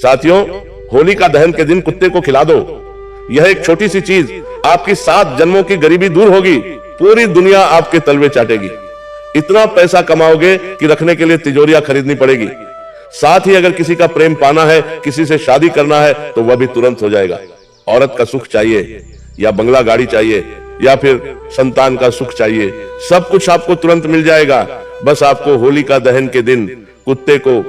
साथियों, होली का दहन के दिन कुत्ते को खिला दो। यह एक छोटी सी चीज आपकी 7 जन्मों की गरीबी दूर होगी। पूरी दुनिया आपके तलवे चाटेगी। इतना पैसा कमाओगे कि रखने के लिए तिजोरियां खरीदनी पड़ेगी। साथ ही अगर किसी का प्रेम पाना है, किसी से शादी करना है, तो वह भी तुरंत हो जाएगा। औरत का सुख चाहिए या बंगला गाड़ी चाहिए या फिर संतान का सुख चाहिए, सब कुछ आपको तुरंत मिल जाएगा। बस आपको होली का दहन के दिन कुत्ते को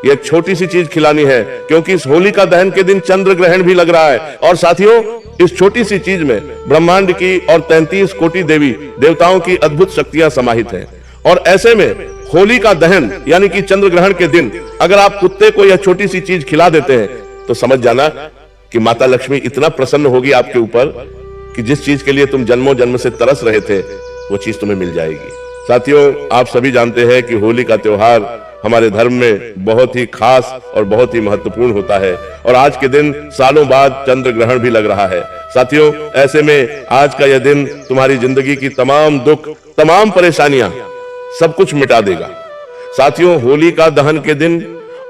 यह छोटी सी चीज खिलानी है, क्योंकि इस होली का दहन के दिन चंद्र ग्रहण भी लग रहा है। और साथियों, इस छोटी सी चीज में ब्रह्मांड की और 33 कोटि देवी देवताओं की अद्भुत शक्तियां समाहित हैं। और ऐसे में होली का दहन यानी कि चंद्र ग्रहण के दिन अगर आप कुत्ते को यह छोटी सी चीज खिला देते हैं, तो समझ जाना कि माता लक्ष्मी इतना प्रसन्न होगी आपके ऊपर कि जिस चीज के लिए तुम जन्मों जन्म से तरस रहे थे, वो चीज तुम्हें मिल जाएगी। साथियों, आप सभी जानते हैं कि होली का त्योहार हमारे धर्म में बहुत ही खास और बहुत ही महत्वपूर्ण होता है। और आज के दिन सालों बाद चंद्र ग्रहण भी लग रहा है। साथियों, ऐसे में आज का यह दिन तुम्हारी जिंदगी की तमाम दुख, तमाम परेशानियां, सब कुछ मिटा देगा। साथियों, होली का दहन के दिन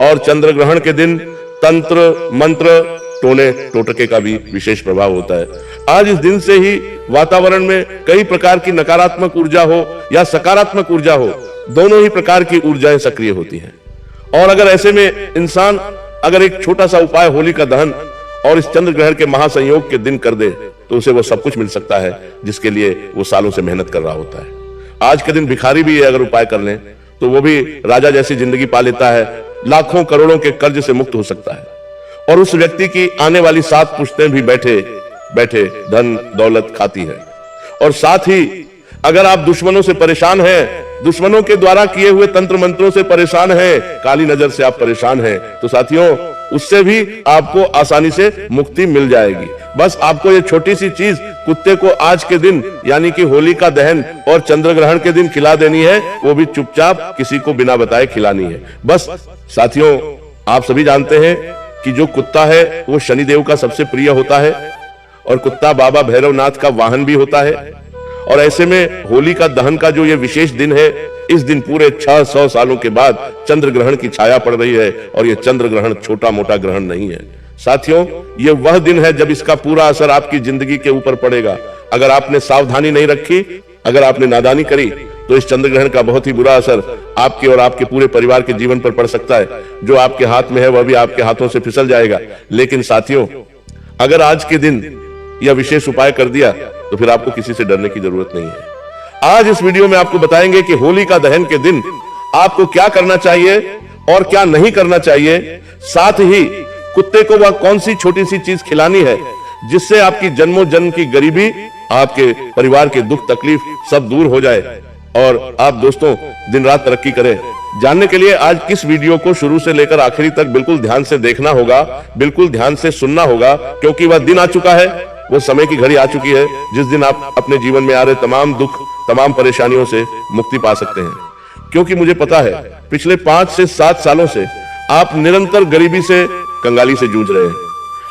और चंद्र ग्रहण के दिन तंत्र मंत्र टोने टोटके का भी विशेष प्रभाव होता है। आज इस दिन से ही वातावरण में कई प्रकार की नकारात्मक ऊर्जा हो या सकारात्मक ऊर्जा हो, दोनों ही प्रकार की ऊर्जाएं सक्रिय होती हैं। और अगर ऐसे में इंसान अगर एक छोटा सा उपाय होली का दहन और इस चंद्र ग्रहण के महासंयोग के दिन कर दे, तो उसे वो सब कुछ मिल सकता है जिसके लिए वो सालों से मेहनत कर रहा होता है। आज के दिन भिखारी भी अगर उपाय कर लें, तो वो भी राजा जैसी जिंदगी पा लेता है, लाखों करोड़ों के कर्ज से मुक्त हो सकता है। और उस व्यक्ति की आने वाली 7 पुश्तें भी बैठे बैठे धन दौलत खाती है। और साथ ही अगर आप दुश्मनों से परेशान हैं, दुश्मनों के द्वारा किए हुए तंत्र मंत्रों से परेशान हैं, काली नजर से आप परेशान हैं, तो साथियों, उससे भी आपको आसानी से मुक्ति मिल जाएगी। बस आपको ये छोटी सी चीज कुत्ते को आज के दिन यानी कि होली का दहन और चंद्र ग्रहण के दिन खिला देनी है, वो भी चुपचाप, किसी को बिना बताए खिलानी है। बस साथियों, आप सभी जानते हैं कि जो कुत्ता है वो शनिदेव का सबसे प्रिय होता है और कुत्ता बाबा भैरवनाथ का वाहन भी होता है। और ऐसे में होली का दहन का जो ये विशेष दिन है, इस दिन पूरे 600 सालों के बाद चंद्र ग्रहण की छाया पड़ रही है। और ये चंद्र ग्रहण छोटा मोटा ग्रहण नहीं है। साथियों, ये वह दिन है जब इसका पूरा असर आपकी जिंदगी के ऊपर पड़ेगा। अगर आपने सावधानी नहीं रखी, अगर आपने नादानी करी, तो इस चंद्र ग्रहण का बहुत ही बुरा असर आपके और आपके पूरे परिवार के जीवन पर पड़ सकता है। जो आपके हाथ में है वह भी आपके हाथों से फिसल जाएगा। लेकिन साथियों, अगर आज के दिन यह विशेष उपाय कर दिया, तो फिर आपको किसी से डरने की जरूरत नहीं है। आज इस वीडियो में आपको बताएंगे कि होली का दहन के दिन आपको क्या करना चाहिए और क्या नहीं करना चाहिए। साथ ही कुत्ते को वह कौन सी छोटी सी चीज खिलानी है जिससे आपकी जन्मों जन्म की गरीबी, आपके परिवार के दुख तकलीफ सब दूर हो जाए और आप दोस्तों दिन रात तरक्की करें। जानने के लिए आज किस वीडियो को शुरू से लेकर आखिरी तक बिल्कुल ध्यान से देखना होगा, बिल्कुल ध्यान से सुनना होगा, क्योंकि वह दिन आ चुका है, वो समय की घड़ी आ चुकी है जिस दिन आप अपने जीवन में आ रहे तमाम दुख, तमाम परेशानियों से मुक्ति पा सकते हैं। क्योंकि मुझे पता है पिछले 5 से 7 सालों से आप निरंतर गरीबी से, कंगाली से जूझ रहे हैं।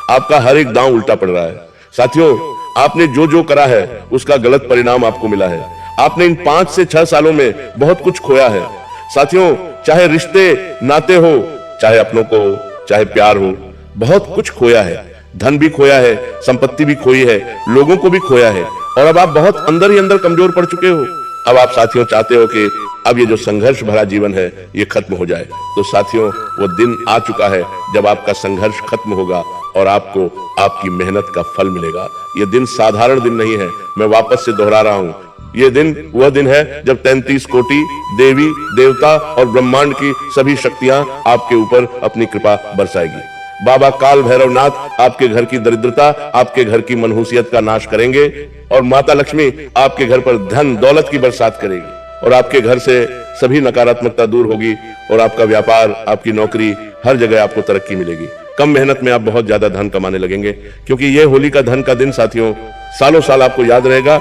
आपका हर एक दांव उल्टा पड़ रहा है। साथियों, आपने जो जो करा है उसका गलत परिणाम आपको मिला है। आपने इन 5 से 6 सालों में बहुत कुछ खोया है। साथियों, चाहे रिश्ते नाते हो, चाहे अपनों को हो, चाहे प्यार हो, बहुत कुछ खोया है। धन भी खोया है, संपत्ति भी खोई है, लोगों को भी खोया है। और अब आप बहुत अंदर ही अंदर कमजोर पड़ चुके हो। अब आप साथियों चाहते हो कि अब ये जो संघर्ष भरा जीवन है ये खत्म हो जाए। तो साथियों, वो दिन आ चुका है जब आपका संघर्ष खत्म होगा और आपको आपकी मेहनत का फल मिलेगा। ये दिन साधारण दिन नहीं है। मैं वापस से दोहरा रहा हूँ, ये दिन वह दिन है जब 33 कोटि देवी देवता और ब्रह्मांड की सभी शक्तियां आपके ऊपर अपनी कृपा बरसाएगी। बाबा काल भैरवनाथ आपके घर की दरिद्रता, आपके घर की मनहूसियत का नाश करेंगे और माता लक्ष्मी आपके घर पर धन दौलत की बरसात करेगी और आपके घर से सभी नकारात्मकता दूर होगी और आपका व्यापार, आपकी नौकरी, हर जगह आपको तरक्की मिलेगी। कम मेहनत में आप बहुत ज्यादा धन कमाने लगेंगे, क्योंकि ये होली का धन का दिन साथियों सालों साल आपको याद रहेगा,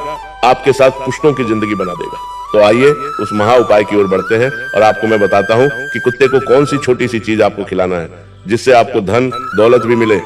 आपके साथ पुश्तों की जिंदगी बना देगा। तो आइए उस महा उपाय की ओर बढ़ते हैं और आपको मैं बताता हूं कि कुत्ते को कौन सी छोटी सी चीज आपको खिलाना है जिससे आपको धन दौलत भी मिले,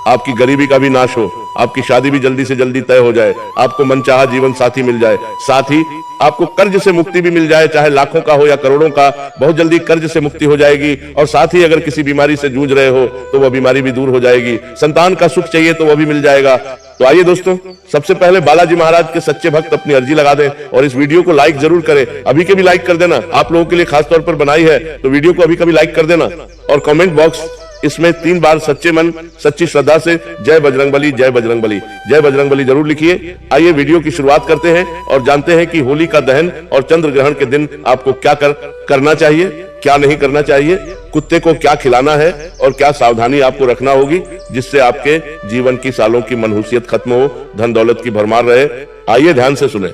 आपकी गरीबी का भी नाश हो, आपकी शादी भी जल्दी से जल्दी तय हो जाए, आपको मनचाहा जीवन साथी मिल जाए, साथ ही आपको कर्ज से मुक्ति भी मिल जाए, चाहे लाखों का हो या करोड़ों का, बहुत जल्दी कर्ज से मुक्ति हो जाएगी। और साथ ही अगर किसी बीमारी से जूझ रहे हो तो वह बीमारी भी दूर हो जाएगी। संतान का सुख चाहिए तो वह भी मिल जाएगा। तो आइए दोस्तों, सबसे पहले बालाजी महाराज के सच्चे भक्त अपनी अर्जी लगा दें और इस वीडियो को लाइक जरूर करें। अभी के भी लाइक कर देना, आप लोगों के लिए खास तौर पर बनाई है, तो वीडियो को अभी कभी लाइक कर देना। और कमेंट बॉक्स इसमें 3 बार सच्चे मन सच्ची श्रद्धा से जय बजरंगबली, जय बजरंगबली, जय बजरंगबली जरूर लिखिए। आइए वीडियो की शुरुआत करते हैं और जानते हैं कि होली का दहन और चंद्र ग्रहण के दिन आपको क्या करना चाहिए, क्या नहीं करना चाहिए, कुत्ते को क्या खिलाना है और क्या सावधानी आपको रखना होगी जिससे आपके जीवन की सालों की मनहूसियत खत्म हो, धन दौलत की भरमार रहे। आइए ध्यान से सुने।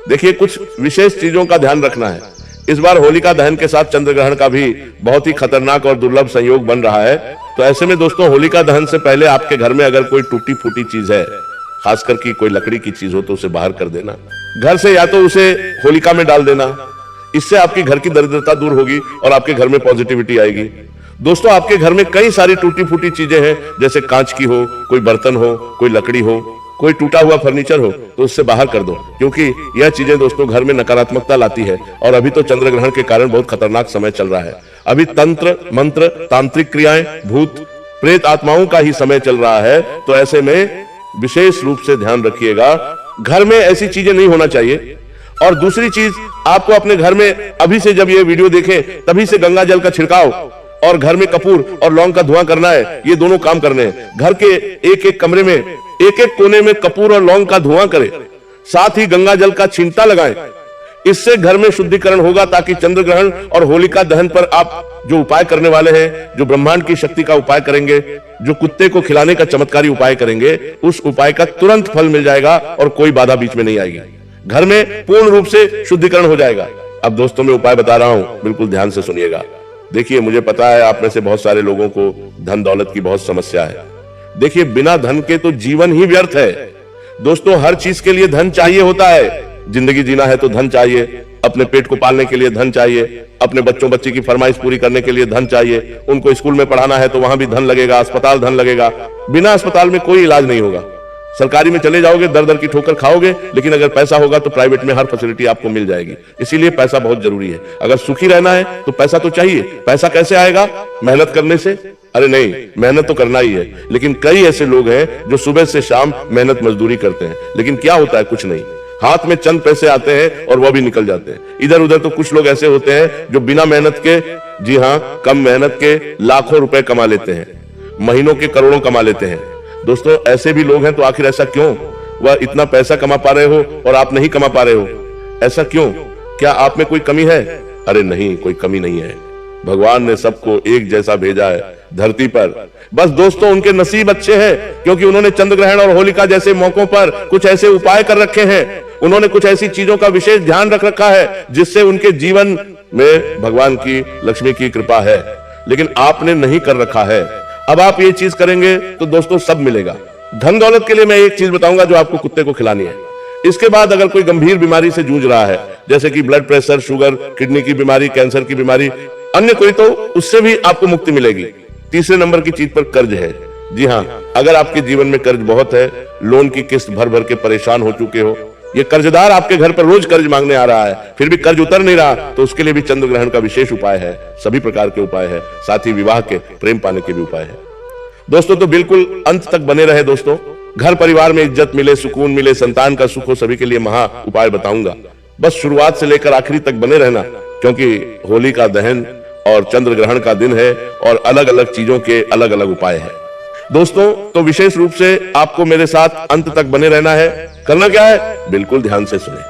देखिए, कुछ विशेष चीजों का ध्यान रखना है। इस बार होलिका दहन के साथ चंद्र ग्रहण का भी बहुत ही खतरनाक और दुर्लभ संयोग बन रहा है। तो ऐसे में दोस्तों, होलिका दहन से पहले आपके घर में अगर कोई टूटी फूटी चीज है, खासकर की कोई लकड़ी की चीज हो, तो उसे बाहर कर देना घर से, या तो उसे होलिका में डाल देना। इससे आपकी घर की दरिद्रता दूर होगी और आपके घर में पॉजिटिविटी आएगी। दोस्तों, आपके घर में कई सारी टूटी फूटी चीजें हैं, जैसे कांच की हो, कोई बर्तन हो, कोई लकड़ी हो, कोई टूटा हुआ फर्नीचर हो, तो उससे बाहर कर दो, क्योंकि यह चीजें दोस्तों घर में नकारात्मकता लाती है। और अभी तो चंद्र ग्रहण के कारण बहुत खतरनाक समय चल रहा है। अभी तंत्र मंत्र, तांत्रिक क्रियाएं, भूत प्रेत आत्माओं का ही समय चल रहा है। तो ऐसे में विशेष रूप से ध्यान रखिएगा, घर में ऐसी चीजें नहीं होना चाहिए। और दूसरी चीज, आपको अपने घर में अभी से, जब ये वीडियो देखें तभी से गंगा जल का छिड़काव और घर में कपूर और लौंग का धुआं करना है। ये दोनों काम करने हैं। घर के एक एक कमरे में, एक एक कोने में कपूर और लौंग का धुआं करें, साथ ही गंगा जल का छींटा लगाएं। इससे घर में शुद्धिकरण होगा, ताकि चंद्र ग्रहण और होलिका दहन पर आप जो उपाय करने वाले हैं, जो ब्रह्मांड की शक्ति का उपाय करेंगे, जो कुत्ते को खिलाने का चमत्कारी उपाय करेंगे, उस उपाय का तुरंत फल मिल जाएगा और कोई बाधा बीच में नहीं आएगी। घर में पूर्ण रूप से शुद्धिकरण हो जाएगा। अब दोस्तों, मैं उपाय बता रहा हूं, बिल्कुल ध्यान से सुनिएगा। देखिए, मुझे पता है आप में से बहुत सारे लोगों को धन दौलत की बहुत समस्या है। देखिए, बिना धन के तो जीवन ही व्यर्थ है। दोस्तों, हर चीज के लिए धन चाहिए होता है। जिंदगी जीना है तो धन चाहिए, अपने पेट को पालने के लिए धन चाहिए, अपने बच्चों बच्ची की फरमाइश पूरी करने के लिए धन चाहिए, उनको स्कूल में पढ़ाना है तो वहां भी धन लगेगा, अस्पताल धन लगेगा। बिना अस्पताल में कोई इलाज नहीं होगा। सरकारी में चले जाओगे, दर दर की ठोकर खाओगे, लेकिन अगर पैसा होगा तो प्राइवेट में हर फैसिलिटी आपको मिल जाएगी। इसीलिए पैसा बहुत जरूरी है। अगर सुखी रहना है तो पैसा तो चाहिए। पैसा कैसे आएगा? मेहनत करने से? अरे नहीं, मेहनत तो करना ही है, लेकिन कई ऐसे लोग हैं जो सुबह से शाम मेहनत मजदूरी करते हैं, लेकिन क्या होता है? कुछ नहीं। हाथ में चंद पैसे आते हैं और वह भी निकल जाते हैं इधर उधर। तो कुछ लोग ऐसे होते हैं जो बिना मेहनत के, जी हाँ, कम मेहनत के लाखों रुपए कमा लेते हैं, महीनों के करोड़ों कमा लेते हैं। दोस्तों, ऐसे भी लोग हैं, तो आखिर ऐसा क्यों? वह इतना पैसा कमा पा रहे हो और आप नहीं कमा पा रहे हो, ऐसा क्यों? क्या आप में कोई कमी है? अरे नहीं, कोई कमी नहीं है। भगवान ने सबको एक जैसा भेजा है धरती पर। बस दोस्तों, उनके नसीब अच्छे हैं, क्योंकि उन्होंने चंद्र ग्रहण और होलिका जैसे मौकों पर कुछ ऐसे उपाय कर रखे हैं। उन्होंने कुछ ऐसी चीजों का विशेष ध्यान रख रखा है जिससे उनके जीवन में भगवान की, लक्ष्मी की कृपा है। लेकिन आपने नहीं कर रखा है। अब आप ये चीज करेंगे तो दोस्तों सब मिलेगा। धन दौलत के लिए मैं एक चीज बताऊंगा जो आपको कुत्ते को खिलानी है। इसके बाद अगर कोई गंभीर बीमारी से जूझ रहा है, जैसे कि ब्लड प्रेशर, शुगर, किडनी की बीमारी, कैंसर की बीमारी, अन्य कोई, तो उससे भी आपको मुक्ति मिलेगी। तीसरे नंबर की चीज पर कर्ज है। जी हाँ, अगर आपके जीवन में कर्ज बहुत है, लोन की किस्त भर भर के परेशान हो चुके हो, ये कर्जदार आपके घर पर रोज कर्ज मांगने आ रहा है, फिर भी कर्ज उतर नहीं रहा, तो उसके लिए भी चंद्र ग्रहण का विशेष उपाय है। सभी प्रकार के उपाय है, साथ ही विवाह के, प्रेम पाने के भी उपाय है। दोस्तों, तो बिल्कुल अंत तक बने रहे दोस्तों। घर परिवार में इज्जत मिले, सुकून मिले, संतान का सुख हो, सभी के लिए महा उपाय बताऊंगा। बस शुरुआत से लेकर आखिरी तक बने रहना, क्योंकि होली का दहन और चंद्र ग्रहण का दिन है और अलग अलग चीजों के अलग अलग उपाय है। दोस्तों, तो विशेष रूप से आपको मेरे साथ अंत तक बने रहना है। करना क्या है? बिल्कुल ध्यान से सुने।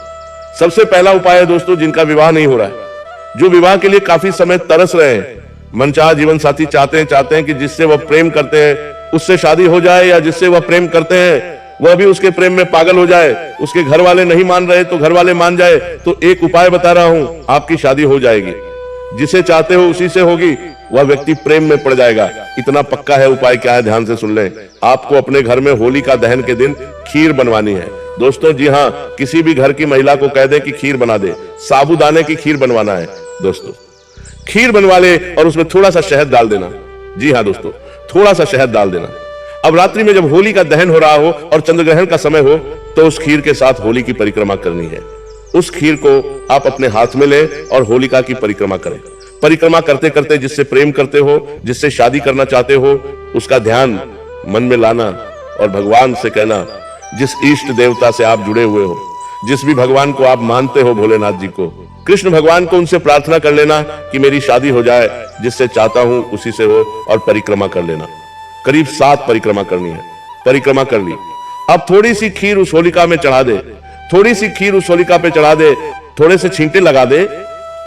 सबसे पहला उपाय है दोस्तों, जिनका विवाह नहीं हो रहा है, जो विवाह के लिए काफी समय तरस रहे हैं, मनचाहा जीवन साथी चाहते हैं कि जिससे वह प्रेम करते हैं उससे शादी हो जाए, या जिससे वह प्रेम करते हैं वह भी उसके प्रेम में पागल हो जाए, उसके घर वाले नहीं मान रहे तो घर वाले मान जाए, तो एक उपाय बता रहा हूं, आपकी शादी हो जाएगी। जिसे चाहते हो उसी से होगी, वह व्यक्ति प्रेम में पड़ जाएगा। इतना पक्का है। उपाय क्या है? ध्यान से सुन लें। आपको अपने घर में होली का दहन के दिन खीर बनवानी है दोस्तों। जी हाँ, किसी भी घर की महिला को कह दे कि खीर बना दे। साबूदाने की खीर बनवाना है दोस्तों। खीर बनवा ले और उसमें थोड़ा सा शहद डाल देना। जी हाँ दोस्तों, थोड़ा सा शहद डाल देना। अब रात्रि में जब होली का दहन हो रहा हो और चंद्र ग्रहण का समय हो तो उस खीर के साथ होली की परिक्रमा करनी है। उस खीर को आप अपने हाथ में लें और होलिका की परिक्रमा करें। परिक्रमा करते करते जिससे प्रेम करते हो, जिससे शादी करना चाहते हो, उसका ध्यान मन में लाना और भगवान से कहना, जिस इष्ट देवता से आप जुड़े हुए हो, जिस भी भगवान को आप मानते हो, भोलेनाथ जी को, कृष्ण भगवान को, उनसे प्रार्थना कर लेना कि मेरी शादी हो जाए, जिससे चाहता हूं उसी से हो, और परिक्रमा कर लेना। करीब 7 परिक्रमा करनी है। परिक्रमा कर ली। अब थोड़ी सी खीर उस होलिका में चढ़ा दे, थोड़ी सी खीर उस होलिका पे चढ़ा दे, थोड़े से छींटे लगा दे,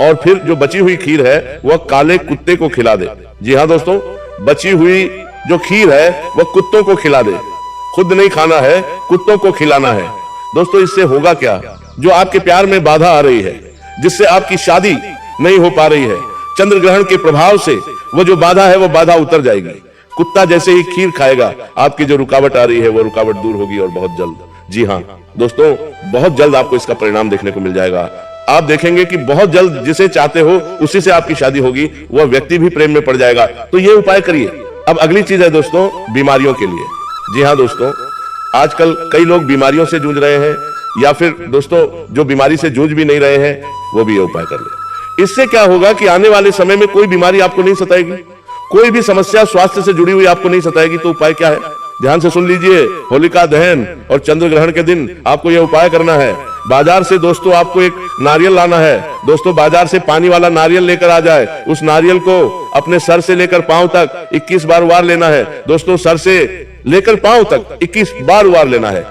और फिर जो बची हुई खीर है वह काले कुत्ते को खिला दे। जी हाँ दोस्तों, बची हुई जो खीर है वह कुत्तों को खिला दे। खुद नहीं खाना है, कुत्तों को खिलाना है। दोस्तों, इससे होगा क्या? जो आपके प्यार में बाधा आ रही है, जिससे आपकी शादी नहीं हो पा रही है, चंद्र ग्रहण के प्रभाव से वो जो बाधा है वो बाधा उतर जाएगी। कुत्ता जैसे ही खीर खाएगा, आपकी जो रुकावट आ रही है वो रुकावट दूर होगी, और बहुत जल्द, जी हाँ दोस्तों, बहुत जल्द आपको इसका परिणाम देखने को मिल जाएगा। आप देखेंगे कि बहुत जल्द जिसे चाहते हो उसी से आपकी शादी होगी, वह व्यक्ति भी प्रेम में पड़ जाएगा। तो ये उपाय करिए। अब अगली चीज है दोस्तों, बीमारियों के लिए। जी हाँ दोस्तों, आजकल कई लोग बीमारियों से जूझ रहे हैं, या फिर दोस्तों जो बीमारी से जूझ भी नहीं रहे हैं, वो भी ये उपाय कर ले। इससे क्या होगा कि आने वाले समय में कोई बीमारी आपको नहीं सताएगी, कोई भी समस्या स्वास्थ्य से जुड़ी हुई आपको नहीं सताएगी। तो उपाय क्या है? ध्यान से सुन लीजिए। होलिका दहन और चंद्र ग्रहण के दिन आपको यह उपाय करना है। बाजार से दोस्तों आपको एक नारियल लाना है। दोस्तों, बाजार से पानी वाला नारियल लेकर आ जाए। उस नारियल को अपने सर से लेकर पांव तक 21 बार वार लेना है। दोस्तों, सर से लेकर पांव तक 21 बार वार लेना है।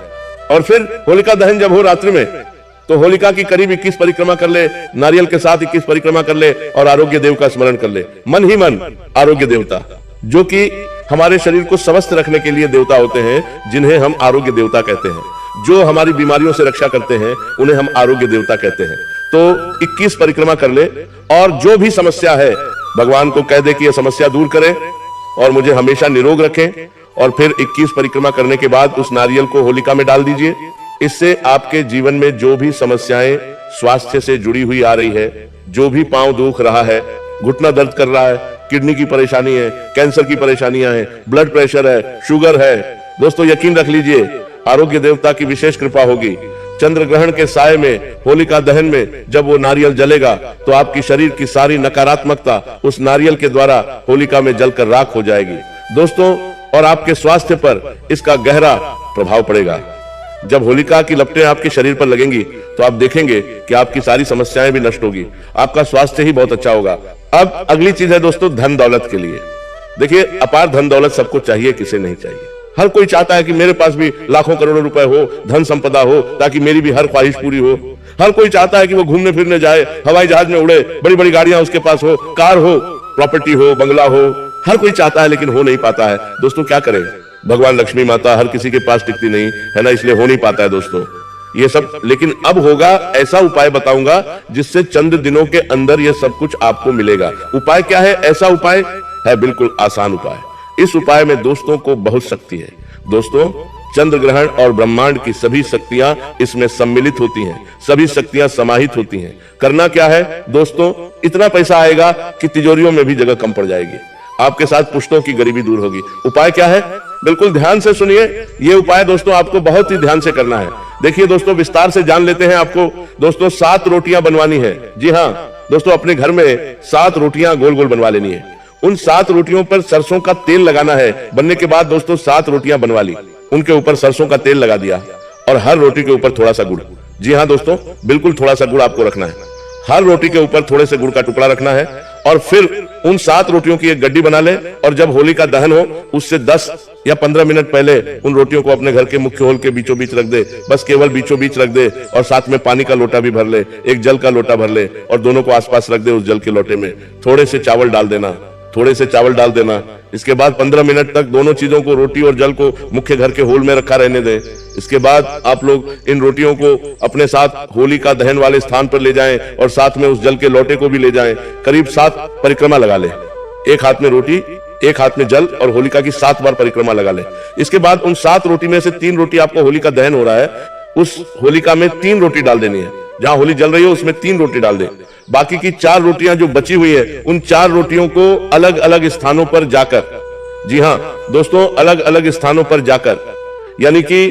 और फिर होलिका दहन जब हो रात्रि में, तो होलिका की करीब 21 परिक्रमा कर ले, नारियल के साथ 21 परिक्रमा कर ले, और आरोग्य देव का स्मरण कर ले। मन ही मन आरोग्य देवता, जो कि हमारे शरीर को स्वस्थ रखने के लिए देवता होते हैं, जिन्हें हम आरोग्य देवता कहते हैं, जो हमारी बीमारियों से रक्षा करते हैं, उन्हें हम आरोग्य देवता कहते हैं। तो 21 परिक्रमा कर ले, और जो भी समस्या है भगवान को कह दे कि यह समस्या दूर करें और मुझे हमेशा निरोग रखें। और फिर 21 परिक्रमा करने के बाद उस नारियल को होलिका में डाल दीजिए। इससे आपके जीवन में जो भी समस्याएं स्वास्थ्य से जुड़ी हुई आ रही है, जो भी पांव दुख रहा है, घुटना दर्द कर रहा है, किडनी की परेशानी है, कैंसर की परेशानियां हैं, ब्लड प्रेशर है, शुगर है, दोस्तों यकीन रख लीजिए आरोग्य देवता की विशेष कृपा होगी। चंद्र ग्रहण के साय में, होलिका दहन में जब वो नारियल जलेगा, तो आपकी शरीर की सारी नकारात्मकता उस नारियल के द्वारा होलिका में जलकर राख हो जाएगी दोस्तों। और आपके स्वास्थ्य पर इसका गहरा प्रभाव पड़ेगा। जब होलिका की लपटें आपके शरीर पर लगेंगी, तो आप देखेंगे कि आपकी सारी समस्याएं भी नष्ट होगी, आपका स्वास्थ्य ही बहुत अच्छा होगा। अब अगली चीज है दोस्तों, धन दौलत के लिए। देखिए, अपार धन दौलत सबको चाहिए, किसे नहीं चाहिए? हर कोई चाहता है कि मेरे पास भी लाखों करोड़ों रुपए हो, धन संपदा हो, ताकि मेरी भी हर ख्वाहिश पूरी हो। हर कोई चाहता है कि वो घूमने फिरने जाए, हवाई जहाज में उड़े, बड़ी बड़ी गाड़ियां उसके पास हो, कार हो, प्रॉपर्टी हो, बंगला हो, हर कोई चाहता है, लेकिन हो नहीं पाता है। दोस्तों, क्या करें? भगवान लक्ष्मी माता हर किसी के पास टिकती नहीं है ना, इसलिए हो नहीं पाता है दोस्तों ये सब। लेकिन अब होगा, ऐसा उपाय बताऊंगा जिससे चंद दिनों के अंदर ये सब कुछ आपको मिलेगा। उपाय क्या है? ऐसा उपाय है बिल्कुल आसान उपाय। इस उपाय में दोस्तों को बहुत शक्ति है। दोस्तों, चंद्र ग्रहण और ब्रह्मांड की सभी शक्तियां इसमें सम्मिलित होती हैं, सभी शक्तियां समाहित होती हैं। करना क्या है दोस्तों? इतना पैसा आएगा कि तिजोरियों में भी जगह कम पड़ जाएगी। आपके साथ पुश्तों की गरीबी दूर होगी। उपाय क्या है? बिल्कुल ध्यान से सुनिए। ये उपाय दोस्तों आपको बहुत ही ध्यान से करना है। देखिए दोस्तों, विस्तार से जान लेते हैं। आपको दोस्तों 7 रोटियां बनवानी है। जी हाँ दोस्तों, अपने घर में 7 रोटियां गोल गोल बनवा लेनी है। उन 7 रोटियों पर सरसों का तेल लगाना है। बनने के बाद दोस्तों 7 रोटियां बनवा ली, उनके ऊपर सरसों का तेल लगा दिया, और हर रोटी के ऊपर थोड़ा सा गुड़। जी हाँ दोस्तों, बिल्कुल थोड़ा सा गुड़ आपको रखना है। हर रोटी के ऊपर थोड़े से गुड़ का टुकड़ा रखना है। और फिर उन 7 रोटियों की एक गड्डी बना ले, और जब होली का दहन हो उससे 10 या 15 मिनट पहले उन रोटियों को अपने घर के मुख्य होल के बीचों बीच रख दे। बस केवल बीचों बीच रख दे, और साथ में पानी का लोटा भी भर ले, एक जल का लोटा भर ले, और दोनों को आसपास रख दे। उस जल के लोटे में थोड़े से चावल डाल देना, थोड़े से चावल डाल देना। इसके बाद 15 मिनट तक दोनों चीजों को, रोटी और जल को, मुख्य घर के होल में रखा रहने दें। इसके बाद आप लोग इन रोटियों को अपने साथ होली का दहन वाले स्थान पर ले जाएं, और साथ में उस जल के लोटे को भी ले जाएं। करीब 7 परिक्रमा लगा ले। एक हाथ में रोटी, एक हाथ में जल, और होलिका की 7 बार परिक्रमा लगा ले। इसके बाद उन 7 रोटी में से 3 रोटी, आपको होली का दहन हो रहा है, उस होलिका में 3 रोटी डाल देनी है। जहां होली जल रही हो उसमें 3 रोटी डाल दे। बाकी की 4 रोटियां जो बची हुई है, उन 4 रोटियों को अलग अलग स्थानों पर जाकर जी हाँ दोस्तों, अलग अलग स्थानों पर जाकर, यानी कि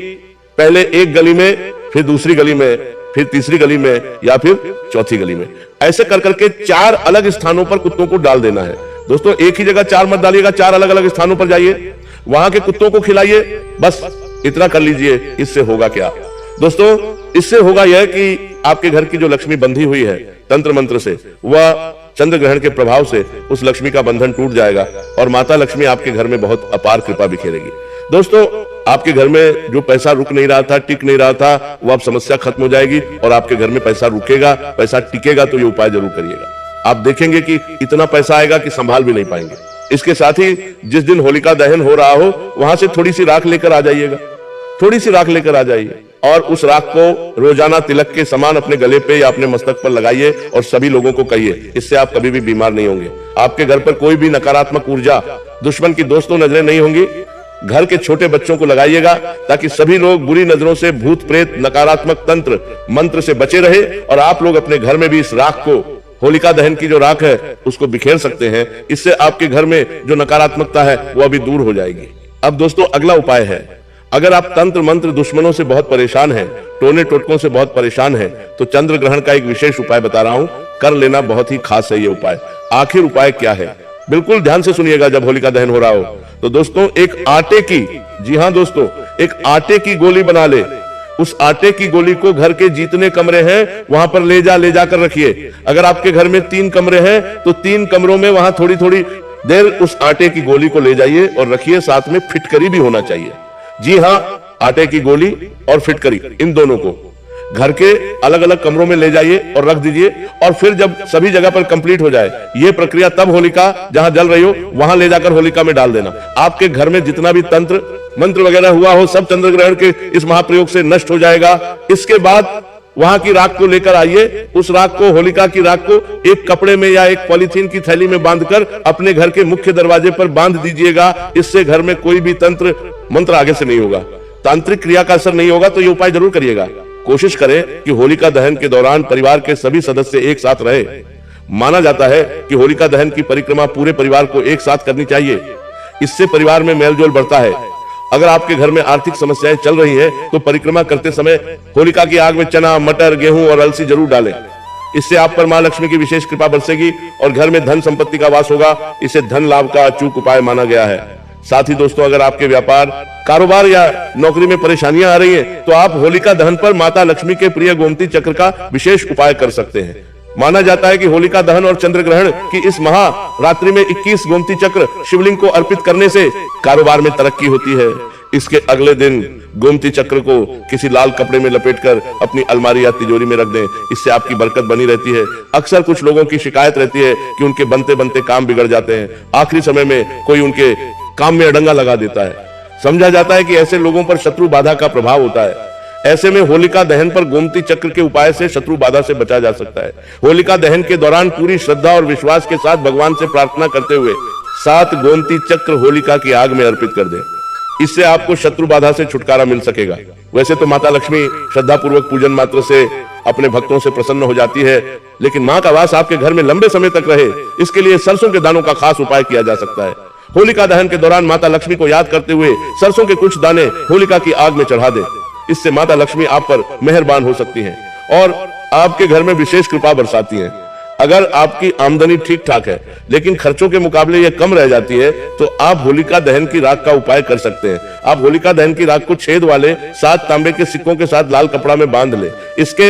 पहले एक गली में, फिर दूसरी गली में, फिर तीसरी गली में, या फिर चौथी गली में, ऐसे कर करके 4 अलग स्थानों पर कुत्तों को डाल देना है। दोस्तों एक ही जगह 4 मत डालिएगा, 4 अलग अलग स्थानों पर जाइए, वहां के कुत्तों को खिलाइए, बस इतना कर लीजिए। इससे होगा क्या दोस्तों? इससे होगा यह कि आपके घर की जो लक्ष्मी बंधी हुई है तंत्र मंत्र से, वह चंद्र ग्रहण के प्रभाव से उस लक्ष्मी का बंधन टूट जाएगा और माता लक्ष्मी आपके घर में बहुत अपार कृपा बिखेरेगी। दोस्तों आपके घर में जो पैसा रुक नहीं रहा था, टिक नहीं रहा था, वो अब समस्या खत्म हो जाएगी और आपके घर में पैसा रुकेगा, पैसा टिकेगा। तो ये उपाय जरूर करिएगा, आप देखेंगे कि इतना पैसा आएगा कि संभाल भी नहीं पाएंगे। इसके साथ ही जिस दिन होलिका दहन हो रहा हो, वहां से थोड़ी सी राख लेकर आ जाइएगा, थोड़ी सी राख लेकर आ जाइए और उस राख को रोजाना तिलक के समान अपने गले पे या अपने मस्तक पर लगाइए और सभी लोगों को कहिए। इससे आप कभी भी बीमार नहीं होंगे। आपके घर पर कोई भी नकारात्मक ऊर्जा, दुश्मन की दोस्तों नजरें नहीं होंगी। घर के छोटे बच्चों को लगाइएगा ताकि सभी लोग बुरी नजरों से, भूत प्रेत, नकारात्मक तंत्र मंत्र से बचे रहे और आप लोग अपने घर में भी इस राख को, होलिका दहन की जो राख है, उसको बिखेर सकते हैं। इससे आपके घर में जो नकारात्मकता है वो अभी दूर हो जाएगी। अब दोस्तों अगला उपाय है, अगर आप तंत्र मंत्र दुश्मनों से बहुत परेशान हैं, टोने टोटकों से बहुत परेशान हैं, तो चंद्र ग्रहण का एक विशेष उपाय बता रहा हूं, कर लेना, बहुत ही खास है ये उपाय। आखिर उपाय क्या है, बिल्कुल ध्यान से सुनिएगा जब होलिका दहन हो रहा हो। तो दोस्तों एक आटे की, जी हाँ दोस्तों, एक आटे की गोली बना ले। उस आटे की गोली को घर के जितने कमरे हैं वहां पर ले जाकर रखिए। अगर आपके घर में 3 कमरे हैं तो 3 कमरों में वहां थोड़ी थोड़ी देर उस आटे की गोली को ले जाइए और रखिए। साथ में फिटकरी भी होना चाहिए। जी हाँ, आटे की गोली और फिटकरी, इन दोनों को घर के अलग अलग कमरों में ले जाइए और रख दीजिए। और फिर जब सभी जगह पर कंप्लीट हो जाए, ये प्रक्रिया तब होलिका जहां जल रही हो वहां ले जाकर होलिका में डाल देना। आपके घर में जितना भी तंत्र मंत्र वगैरह हुआ हो, सब चंद्र ग्रहण के इस महाप्रयोग से नष्ट हो जाएगा। इसके बाद वहां की राख को लेकर आइए। उस राख को, होलिका की राख को एक कपड़े में या एक पॉलीथीन की थैली में बांधकर अपने घर के मुख्य दरवाजे पर बांध दीजिएगा। इससे घर में कोई भी तंत्र मंत्र आगे से नहीं होगा, तांत्रिक क्रिया का असर नहीं होगा। तो ये उपाय जरूर करिएगा। कोशिश करें कि होलिका दहन के दौरान परिवार के सभी सदस्य एक साथ रहे। माना जाता है कि होलिका दहन की परिक्रमा पूरे परिवार को एक साथ करनी चाहिए। इससे परिवार में मेलजोल बढ़ता है। अगर आपके घर में आर्थिक समस्याएं चल रही हैं तो परिक्रमा करते समय होलिका की आग में चना, मटर, गेहूं और अलसी जरूर डालें। इससे आप पर मां लक्ष्मी की विशेष कृपा बरसेगी और घर में धन संपत्ति का वास होगा। इसे धन लाभ का अचूक उपाय माना गया है। साथ ही दोस्तों अगर आपके व्यापार, कारोबार या नौकरी में परेशानियां आ रही हैं तो आप होलिका दहन पर माता लक्ष्मी के प्रिय गोमती चक्र का विशेष उपाय कर सकते हैं। माना जाता है कि होलिका दहन और चंद्र ग्रहण की इस महारात्रि में 21 गोमती चक्र शिवलिंग को अर्पित करने से कारोबार में तरक्की होती है। इसके अगले दिन गोमती चक्र को किसी लाल कपड़े में लपेटकर अपनी अलमारी या तिजोरी में रख दें। इससे आपकी बरकत बनी रहती है। अक्सर कुछ लोगों की शिकायत रहती है कि उनके बनते बनते काम बिगड़ जाते हैं। आखिरी समय में कोई उनके काम में अड़ंगा लगा देता है। समझा जाता है कि ऐसे लोगों पर शत्रु बाधा का प्रभाव होता है। ऐसे में होलिका दहन पर गोमती चक्र के उपाय से शत्रु बाधा से बचा जा सकता है। होलिका दहन के दौरान पूरी श्रद्धा और विश्वास के साथ भगवान से प्रार्थना करते हुए 7 गोमती चक्र होलिका की आग में अर्पित कर दें। इससे आपको शत्रु बाधा से छुटकारा मिल सकेगा। वैसे तो माता लक्ष्मी श्रद्धा पूर्वक पूजन मात्र से अपने भक्तों से प्रसन्न हो जाती है, लेकिन मां का वास आपके घर में लंबे समय तक रहे, इसके लिए सरसों के दानों का खास उपाय किया जा सकता है। होलिका दहन के दौरान माता लक्ष्मी को याद करते हुए सरसों के कुछ दाने होलिका की आग में चढ़ा दें। इससे माता लक्ष्मी आप पर मेहरबान हो सकती हैं और आपके घर में विशेष कृपा बरसाती हैं। अगर आपकी आमदनी ठीक ठाक है लेकिन खर्चों के मुकाबले ये कम रह जाती है तो आप होलिका दहन की राख का उपाय कर सकते हैं। आप होलिका दहन की राख को छेद वाले 7 तांबे के सिक्कों के साथ लाल कपड़ा में बांध लें। इसके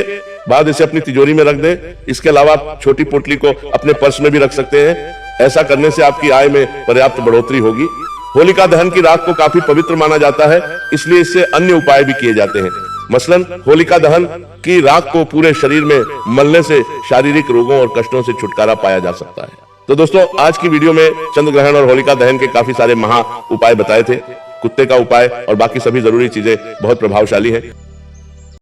बाद इसे अपनी तिजोरी में रख दें। इसके अलावा आप छोटी पोटली को अपने पर्स में भी रख सकते हैं। ऐसा करने से आपकी आय में पर्याप्त बढ़ोतरी होगी। होलिका दहन की राख को काफी पवित्र माना जाता है, इसलिए इससे अन्य उपाय भी किए जाते हैं। मसलन होलिका दहन की राख को पूरे शरीर में मलने से शारीरिक रोगों और कष्टों से छुटकारा पाया जा सकता है। तो दोस्तों आज की वीडियो में चंद्र ग्रहण और होलिका दहन के काफी सारे महा उपाय बताए थे। कुत्ते का उपाय और बाकी सभी जरूरी चीजें बहुत प्रभावशाली हैं।